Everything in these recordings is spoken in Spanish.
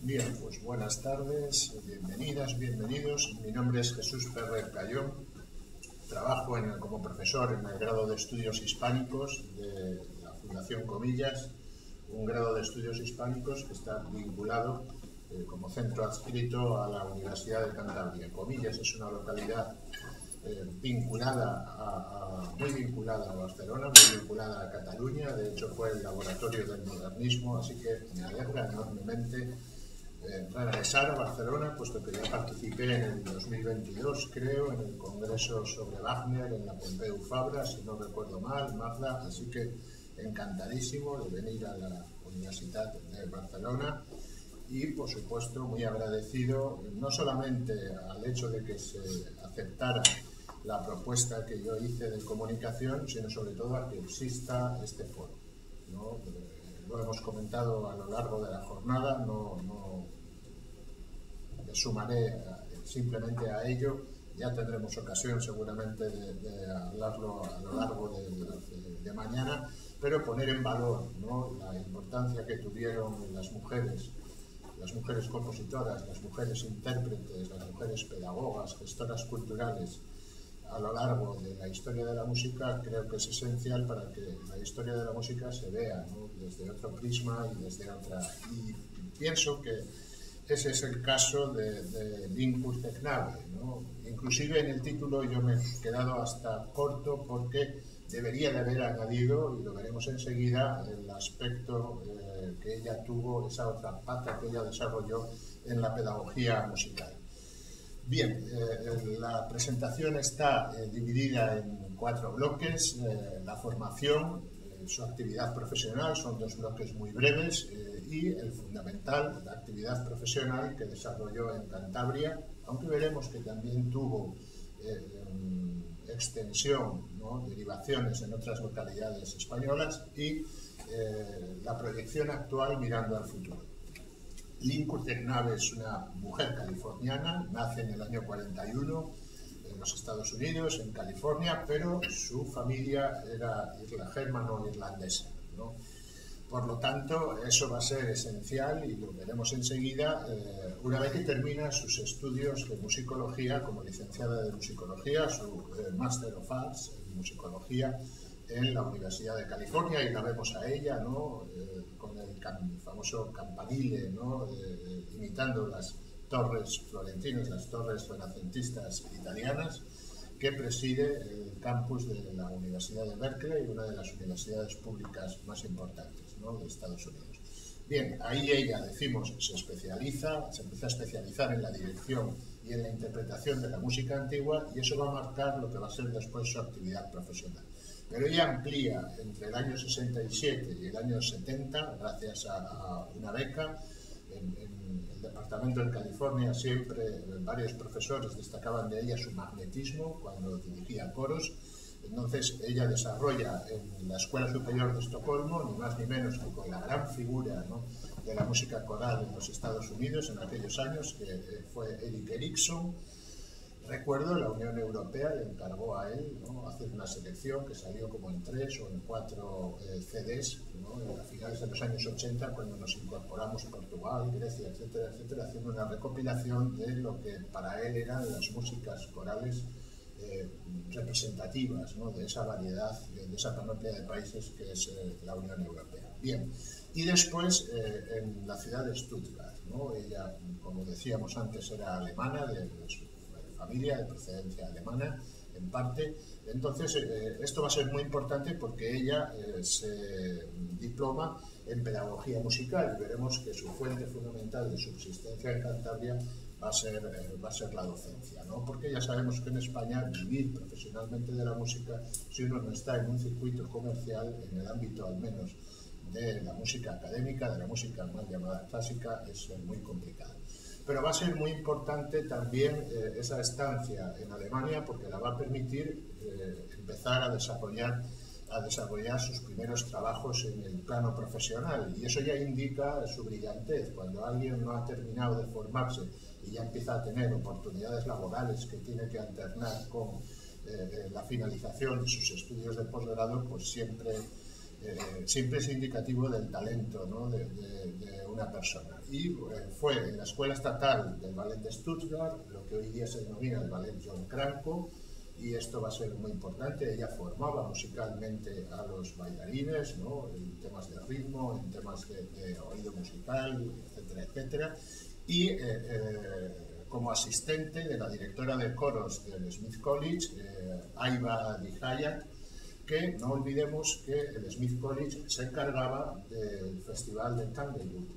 Bien, pues buenas tardes, bienvenidas, bienvenidos. Mi nombre es Jesús Ferrer Cayón. Trabajo como profesor en el grado de Estudios Hispánicos de la Fundación Comillas, un grado de Estudios Hispánicos que está vinculado como centro adscrito a la Universidad de Cantabria. Comillas es una localidad muy vinculada a Barcelona, muy vinculada a Cataluña. De hecho, fue el laboratorio del modernismo, así que me alegra enormemente regresar a Barcelona, puesto que ya participé en el 2022, creo, en el Congreso sobre Wagner, en la Pompeu Fabra, si no recuerdo mal, Magda, así que encantadísimo de venir a la Universidad de Barcelona y, por supuesto, muy agradecido no solamente al hecho de que se aceptara la propuesta que yo hice de comunicación, sino sobre todo a que exista este foro, ¿no? Lo hemos comentado a lo largo de la jornada, no me sumaré simplemente a ello. Ya tendremos ocasión seguramente de hablarlo a lo largo de mañana, pero poner en valor, ¿no?, la importancia que tuvieron las mujeres compositoras, las mujeres intérpretes, las mujeres pedagogas, gestoras culturales a lo largo de la historia de la música. Creo que es esencial para que la historia de la música se vea, ¿no?, desde otro prisma y desde otra. Y pienso que ese es el caso de Lincus Tecnabe, ¿no? Inclusive en el título yo me he quedado hasta corto porque debería de haber añadido, y lo veremos enseguida, el aspecto que ella tuvo, esa otra pata que ella desarrolló en la pedagogía musical. Bien, la presentación está dividida en 4 bloques. La formación, su actividad profesional, son 2 bloques muy breves, y el fundamental, la actividad profesional que desarrolló en Cantabria, aunque veremos que también tuvo extensión, ¿no?, derivaciones en otras localidades españolas, y la proyección actual mirando al futuro. Lincus Tecnabe es una mujer californiana, nace en el año 41 en los Estados Unidos, en California, pero su familia era germano-irlandesa, ¿no? Por lo tanto, eso va a ser esencial y lo veremos enseguida una vez que termina sus estudios de musicología como licenciada de musicología, su Master of Arts en musicología en la Universidad de California, y la vemos a ella, ¿no?, con el famoso campanile, ¿no?, imitando las torres florentinas, las torres renacentistas italianas, que preside el campus de la Universidad de Berkeley, una de las universidades públicas más importantes, ¿no?, de Estados Unidos. Bien, ahí ella, decimos, se empieza a especializar en la dirección y en la interpretación de la música antigua, y eso va a marcar lo que va a ser después su actividad profesional. Pero ella amplía entre el año 67 y el año 70, gracias a una beca. En el departamento de California siempre varios profesores destacaban de ella su magnetismo cuando dirigía coros. Entonces ella desarrolla en la Escuela Superior de Estocolmo, ni más ni menos que con la gran figura, ¿no?, de la música coral en los Estados Unidos en aquellos años, que fue Eric Erickson. Recuerdo, la Unión Europea le encargó a él, ¿no?, hacer una selección que salió como en 3 o en 4 CDs, ¿no?, a finales de los años 80, cuando nos incorporamos Portugal, Grecia, etcétera, etcétera, haciendo una recopilación de lo que para él eran las músicas corales representativas, ¿no?, de esa variedad, de esa panoplia de países que es la Unión Europea. Bien, y después en la ciudad de Stuttgart, ¿no?, ella, como decíamos antes, era alemana, de familia de procedencia alemana, en parte. Entonces, esto va a ser muy importante porque ella se diploma en pedagogía musical, y veremos que su fuente fundamental de subsistencia en Cantabria va a ser la docencia, ¿no? Porque ya sabemos que en España vivir profesionalmente de la música, si uno no está en un circuito comercial, en el ámbito al menos de la música académica, de la música mal llamada clásica, es muy complicado. Pero va a ser muy importante también esa estancia en Alemania, porque la va a permitir empezar a desarrollar sus primeros trabajos en el plano profesional, y eso ya indica su brillantez. Cuando alguien no ha terminado de formarse y ya empieza a tener oportunidades laborales que tiene que alternar con la finalización de sus estudios de posgrado, pues siempre siempre es indicativo del talento, ¿no?, de una persona. Y fue en la Escuela Estatal del Ballet de Stuttgart, lo que hoy día se denomina el Ballet John Cranko, y esto va a ser muy importante. Ella formaba musicalmente a los bailarines, ¿no?, en temas de ritmo, en temas de oído musical, etcétera, etcétera. Y como asistente de la directora de coros del Smith College, Aiva Dihayat, que no olvidemos que el Smith College se encargaba del Festival de Tanglewood,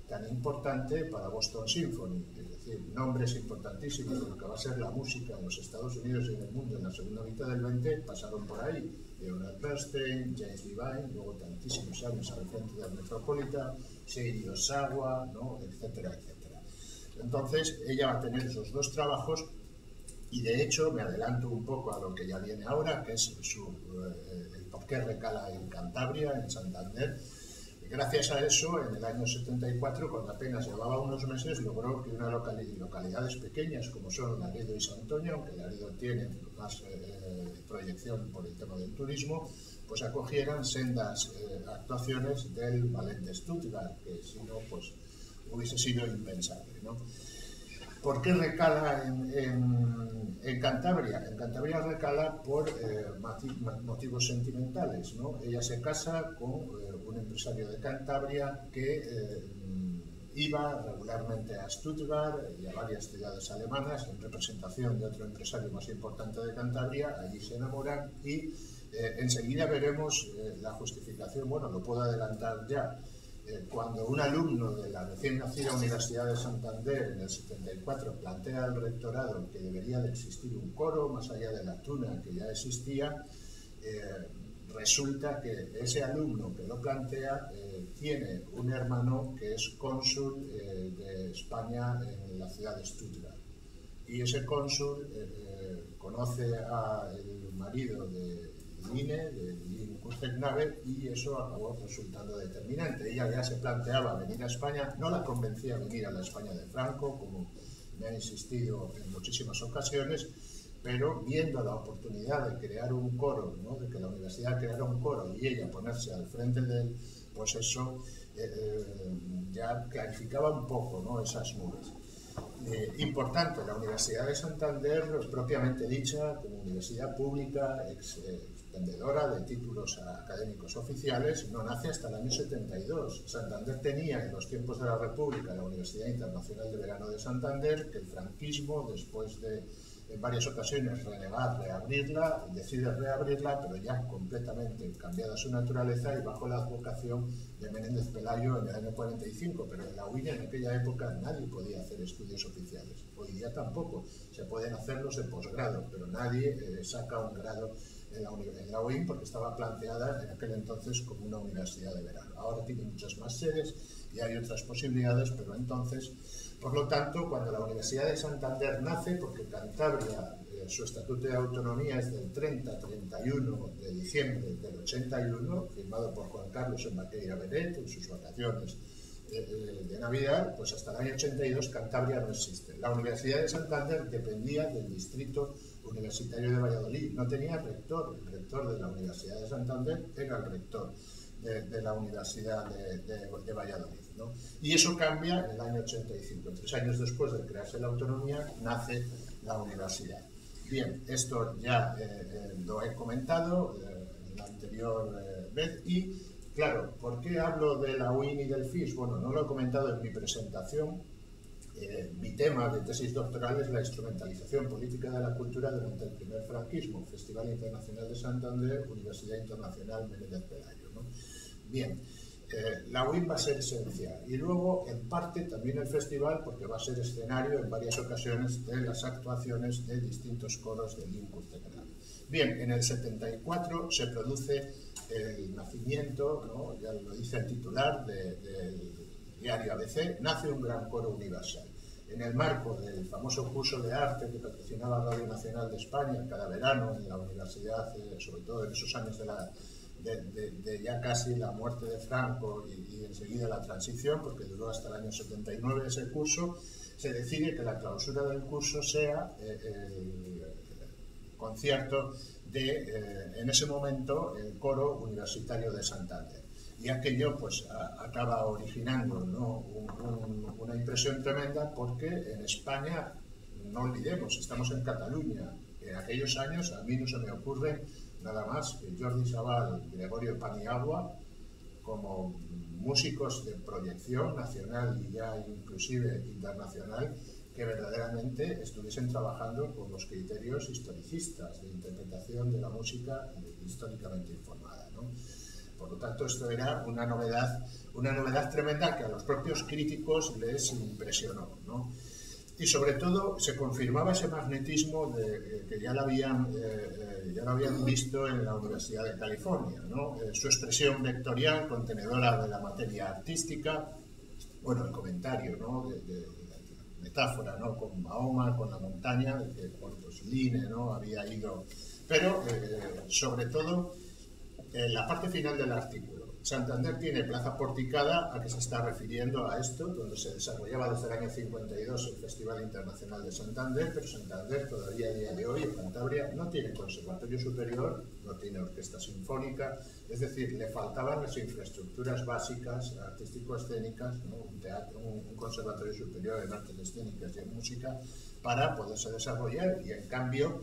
tan importante para Boston Symphony, es decir, nombres importantísimos de lo que va a ser la música en los Estados Unidos y en el mundo en la segunda mitad del 20 pasaron por ahí. Leonard Bernstein, James Levine, luego tantísimos años al frente del Metropolitan, Seiji Ozawa, ¿no?, etcétera, etcétera. Entonces, ella va a tener esos dos trabajos. Y de hecho, me adelanto un poco a lo que ya viene ahora, que es el por qué recala en Cantabria, en Santander. Gracias a eso, en el año 74, cuando apenas llevaba unos meses, logró que unas localidades pequeñas, como son Laredo y Santoña, aunque Laredo tiene más proyección por el tema del turismo, pues acogieran sendas actuaciones del Ballet de Stuttgart, que si no, pues hubiese sido impensable, ¿no? ¿Por qué recala en Cantabria? En Cantabria recala por motivos sentimentales, ¿no? Ella se casa con un empresario de Cantabria que iba regularmente a Stuttgart y a varias ciudades alemanas en representación de otro empresario más importante de Cantabria. Allí se enamoran y enseguida veremos la justificación. Bueno, lo puedo adelantar ya. Cuando un alumno de la recién nacida Universidad de Santander en el 74 plantea al rectorado que debería de existir un coro más allá de la tuna que ya existía, resulta que ese alumno que lo plantea tiene un hermano que es cónsul de España en la ciudad de Stuttgart. Y ese cónsul conoce al marido de Line, de Kurzegnave, y eso acabó resultando determinante. Ella ya se planteaba venir a España, no la convencía a venir a la España de Franco, como me ha insistido en muchísimas ocasiones, pero viendo la oportunidad de crear un coro, ¿no?, de que la universidad creara un coro y ella ponerse al frente de él, pues eso ya clarificaba un poco, ¿no?, esas nubes. Importante, la Universidad de Santander, propiamente dicha, como universidad pública, expendedora de títulos académicos oficiales, no nace hasta el año 72. Santander tenía en los tiempos de la República la Universidad Internacional de Verano de Santander, que el franquismo, después de en varias ocasiones reabrirla, decide reabrirla, pero ya completamente cambiada su naturaleza y bajo la advocación de Menéndez Pelayo en el año 45, pero en la UIN en aquella época nadie podía hacer estudios oficiales. Hoy día tampoco, se pueden hacerlos en posgrado, pero nadie saca un grado en la UIN porque estaba planteada en aquel entonces como una universidad de verano. Ahora tiene muchas más sedes y hay otras posibilidades, pero entonces, por lo tanto, cuando la Universidad de Santander nace, porque Cantabria, su estatuto de autonomía es del 30-31 de diciembre del 81, firmado por Juan Carlos Embaqueira Beret en sus vacaciones de Navidad, pues hasta el año 82 Cantabria no existe. La Universidad de Santander dependía del distrito universitario de Valladolid, no tenía rector. El rector de la Universidad de Santander era el rector de la Universidad de Valladolid, ¿no? Y eso cambia en el año 85. 3 años después de crearse la autonomía, nace la universidad. Bien, esto ya lo he comentado la anterior vez y, claro, ¿por qué hablo de la UIN y del FIS? Bueno, no lo he comentado en mi presentación. Mi tema de tesis doctoral es la instrumentalización política de la cultura durante el primer franquismo, Festival Internacional de Santander, Universidad Internacional Menéndez Pelayo, ¿no? Bien, la UIN va a ser esencial y luego en parte también el festival porque va a ser escenario en varias ocasiones de las actuaciones de distintos coros del Kurzegnave. Bien, en el 74 se produce el nacimiento, ¿no?, ya lo dice el titular del diario ABC, nace un gran coro universal. En el marco del famoso curso de arte que patrocinaba Radio Nacional de España cada verano en la universidad, sobre todo en esos años de ya casi la muerte de Franco y enseguida la transición, porque duró hasta el año 79 ese curso, se decide que la clausura del curso sea concierto en ese momento, el Coro Universitario de Santander. Y aquello pues acaba originando, ¿no?, una impresión tremenda, porque en España, no olvidemos, estamos en Cataluña. En aquellos años a mí no se me ocurre nada más que Jordi Sabal, Gregorio Paniagua, como músicos de proyección nacional y ya inclusive internacional, que verdaderamente estuviesen trabajando con los criterios historicistas de interpretación de la música históricamente informada, ¿no? Por lo tanto, esto era una novedad tremenda que a los propios críticos les impresionó, ¿no? Y sobre todo se confirmaba ese magnetismo que ya lo habían visto en la Universidad de California, ¿no? Su expresión vectorial, contenedora de la materia artística, bueno, el comentario, ¿no?, de metáfora, ¿no?, con Mahoma, con la montaña, de que, bueno, pues Line, ¿no?, había ido, pero sobre todo la parte final del artículo. Santander tiene plaza porticada, ¿a qué se está refiriendo a esto? Donde se desarrollaba desde el año 52 el Festival Internacional de Santander, pero Santander todavía a día de hoy, en Cantabria, no tiene conservatorio superior, no tiene orquesta sinfónica, es decir, le faltaban las infraestructuras básicas, artístico-escénicas, ¿no?, un teatro, un conservatorio superior en artes escénicas y en música, para poderse desarrollar, y en cambio,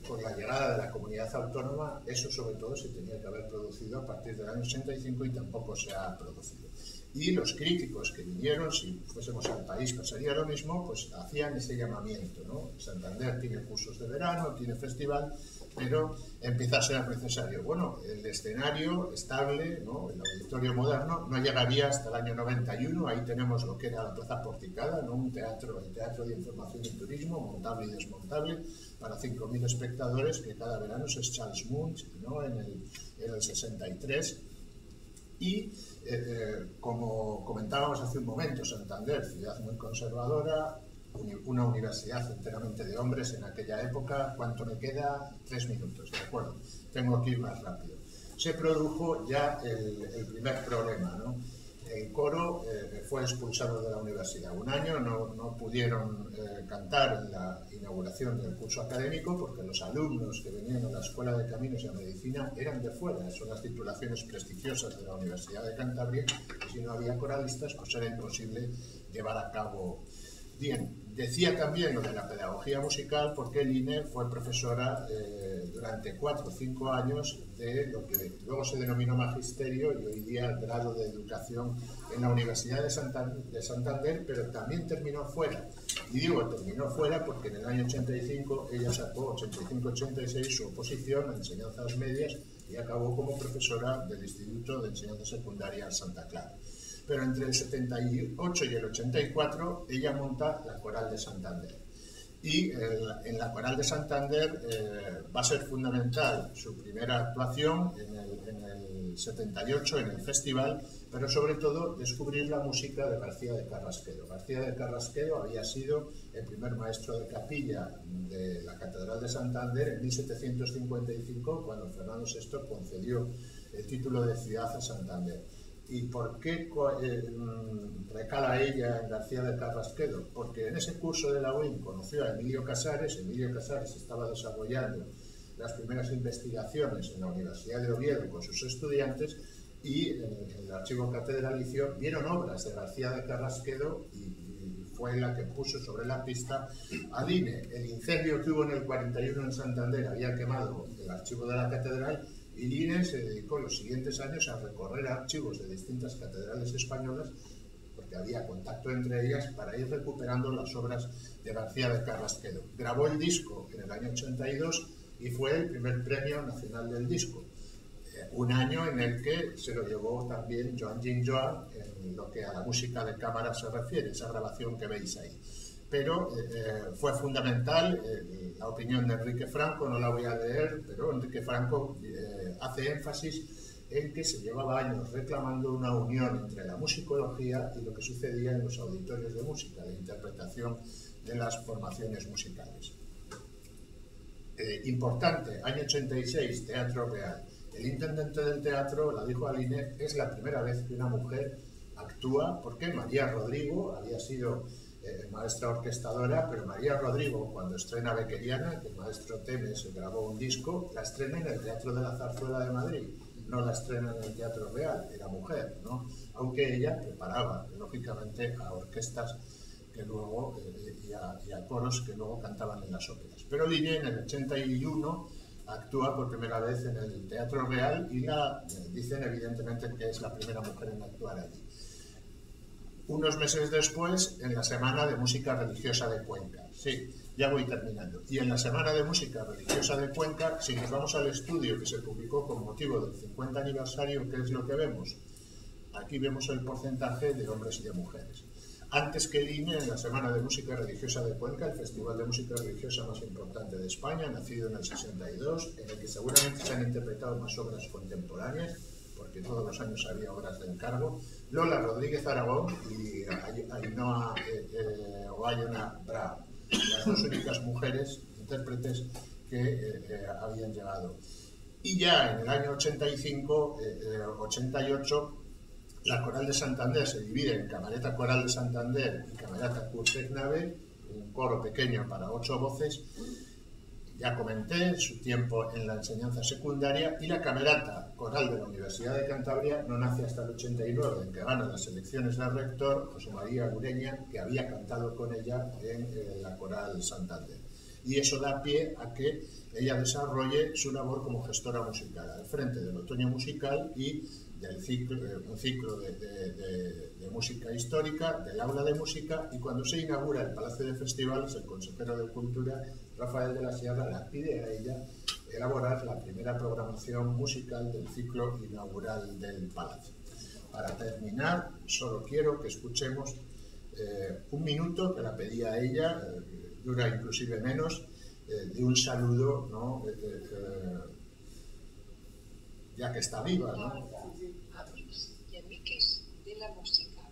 con la llegada de la comunidad autónoma, eso sobre todo se tenía que haber producido a partir del año 85 y tampoco se ha producido. Y los críticos que vinieron, si fuésemos al país pasaría lo mismo, pues hacían ese llamamiento, ¿no? Santander tiene cursos de verano, tiene festival, pero empieza a ser necesario. Bueno, el escenario estable, ¿no?, el auditorio moderno, no llegaría hasta el año 91, ahí tenemos lo que era la plaza porticada, ¿no?, el teatro de información y turismo, montable y desmontable, para 5.000 espectadores, que cada verano es Charles Munch, ¿no?, en el 63. Y como comentábamos hace un momento, Santander, ciudad muy conservadora, una universidad enteramente de hombres en aquella época. ¿Cuánto me queda? 3 minutos, ¿de acuerdo? Tengo que ir más rápido. Se produjo ya el primer problema, ¿no? El coro fue expulsado de la universidad. Un año no pudieron cantar en la inauguración del curso académico porque los alumnos que venían a la Escuela de Caminos y a Medicina eran de fuera. Son las titulaciones prestigiosas de la Universidad de Cantabria, y si no había coralistas, pues era imposible llevar a cabo. Bien, decía también lo de la pedagogía musical, porque Line fue profesora durante 4 o 5 años de lo que luego se denominó magisterio y hoy día el grado de educación en la Universidad de Santander, pero también terminó fuera. Y digo terminó fuera porque en el año 85 ella sacó 85-86 su oposición a enseñanzas medias y acabó como profesora del Instituto de Enseñanza Secundaria Santa Clara. Pero entre el 78 y el 84 ella monta la Coral de Santander. Y en la Coral de Santander va a ser fundamental su primera actuación en el 78 en el festival, pero sobre todo descubrir la música de García de Carrasquedo. García de Carrasquedo había sido el primer maestro de capilla de la Catedral de Santander en 1755, cuando Fernando VI concedió el título de ciudad a Santander. ¿Y por qué recala ella en García de Carrasquedo? Porque en ese curso de la UIN conoció a Emilio Casares. Emilio Casares estaba desarrollando las primeras investigaciones en la Universidad de Oviedo con sus estudiantes, y en el archivo catedralicio vieron obras de García de Carrasquedo y fue la que puso sobre la pista a Line. El incendio que hubo en el 41 en Santander había quemado el archivo de la catedral, y Line se dedicó los siguientes años a recorrer archivos de distintas catedrales españolas, porque había contacto entre ellas, para ir recuperando las obras de García de Carrasquedo. Grabó el disco en el año 82 y fue el primer premio nacional del disco. Un año en el que se lo llevó también Joan Jean Joan en lo que a la música de cámara se refiere, esa grabación que veis ahí. Pero fue fundamental la opinión de Enrique Franco, no la voy a leer, pero Enrique Franco hace énfasis en que se llevaba años reclamando una unión entre la musicología y lo que sucedía en los auditorios de música, la interpretación de las formaciones musicales. Importante, año 86, Teatro Real. El intendente del teatro la dijo a Line, es la primera vez que una mujer actúa, porque María Rodrigo había sido maestra orquestadora, pero María Rodrigo, cuando estrena Bequeriana, que el maestro Temes grabó un disco, la estrena en el Teatro de la Zarzuela de Madrid, no la estrena en el Teatro Real, era mujer, ¿no? Aunque ella preparaba, lógicamente, a orquestas que luego, y a coros que luego cantaban en las óperas. Pero Liné en el 81 actúa por primera vez en el Teatro Real y dicen evidentemente que es la primera mujer en actuar allí. Unos meses después, en la Semana de Música Religiosa de Cuenca. Sí, ya voy terminando. Y en la Semana de Música Religiosa de Cuenca, si nos vamos al estudio que se publicó con motivo del 50 aniversario, ¿qué es lo que vemos? Aquí vemos el porcentaje de hombres y de mujeres. Antes que el INE, en la Semana de Música Religiosa de Cuenca, el festival de música religiosa más importante de España, nacido en el 62, en el que seguramente se han interpretado más obras contemporáneas, porque todos los años había obras de encargo, Lola Rodríguez Aragón y Ainhoa Oyona Bravo, las dos únicas mujeres intérpretes que habían llegado. Y ya en el año 88, la Coral de Santander se divide en Camerata Coral de Santander y Camerata Curtecnave, un coro pequeño para 8 voces. Ya comenté su tiempo en la enseñanza secundaria, y la Camerata Coral de la Universidad de Cantabria no nace hasta el 89, en que gana las elecciones del rector José María Ureña, que había cantado con ella en la Coral Santander. Y eso da pie a que ella desarrolle su labor como gestora musical, al frente del Otoño Musical y un ciclo de música histórica, del aula de música, y cuando se inaugura el Palacio de Festivales, el consejero de Cultura, Rafael de la Sierra, le pide a ella elaborar la primera programación musical del ciclo inaugural del Palacio. Para terminar, solo quiero que escuchemos un minuto, que la pedía ella, dura inclusive menos, de un saludo, ¿no? Ya que está viva, ¿no? Amigos y amigas de la música,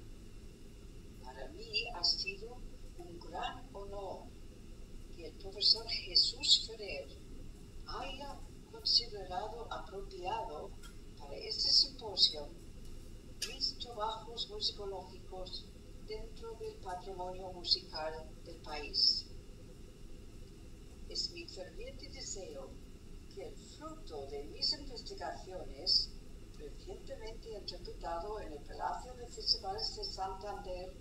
para mí ha sido un gran honor que el profesor Jesús Ferrer haya considerado apropiado para este simposio mis trabajos musicológicos dentro del patrimonio musical del país. Es mi ferviente deseo que el fruto de mis investigaciones, recientemente interpretado en el Palacio de Festivales de Santander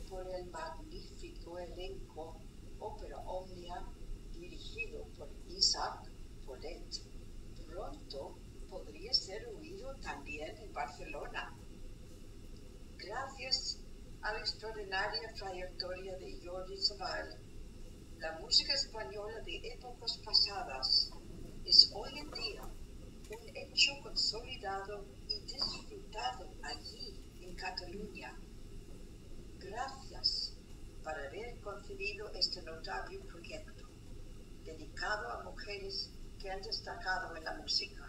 por el magnífico elenco Ópera Omnia, dirigido por Isaac Polet, pronto podría ser oído también en Barcelona. Gracias a la extraordinaria trayectoria de Jordi Savall, la música española de épocas pasadas es hoy en día un hecho consolidado y disfrutado allí en Cataluña. Gracias por haber concebido este notable proyecto dedicado a mujeres que han destacado en la música.